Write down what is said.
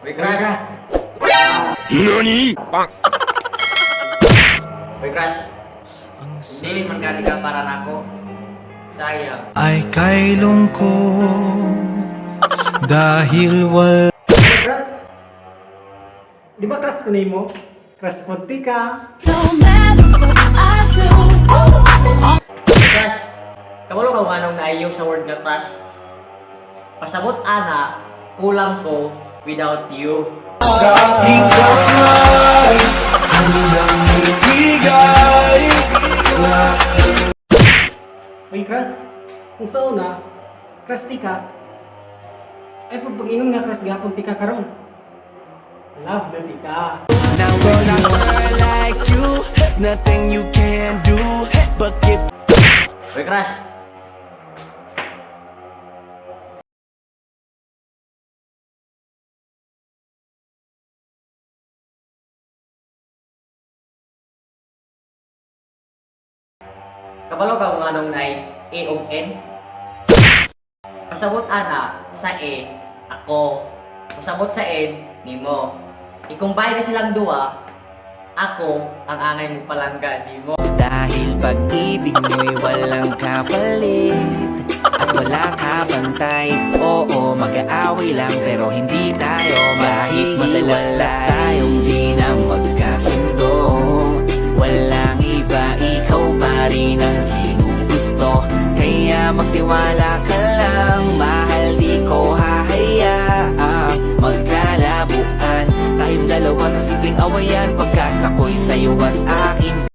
Uy, Crush! NANI?! Uy, Crush! Hindi man galing ka para nako. Sayang. Ay kay lungkot dahil wala. Crush? Di ba crush ko mo? Crush punti ka. No matter what I do, Crush! Kabalo ka kung anong naiyaw sa word nga crush? Pasabot ana, kulang ko without you. Uy, crush. Kung sa una, crush ti ka. Ay pag-ingon nga crush gapon ti ka karon. Love na ti ka. Now there's a girl like you, nothing you can do but give. Uy, Crush! Kabalo ka kung anong nai A o N? Pasabot ana sa E, ako. Pasabot sa N, nimo. I-combine na silang duwa, ako ang angay mo palangga, nimo. Dahil pag-ibig mo'y walang kapalit at walang kabantay. Oo, mag-aaway lang pero hindi tayo mahihiwalay. Tayong di na magkasundo, walang iba, ikaw pa rin ang ginugusto. Kaya magtiwala ka lang, mahal, di ko hahayaang magkalabuan. Tayong dalawa sa simpleng awayan, pagkat ako'y sa'yo at akin.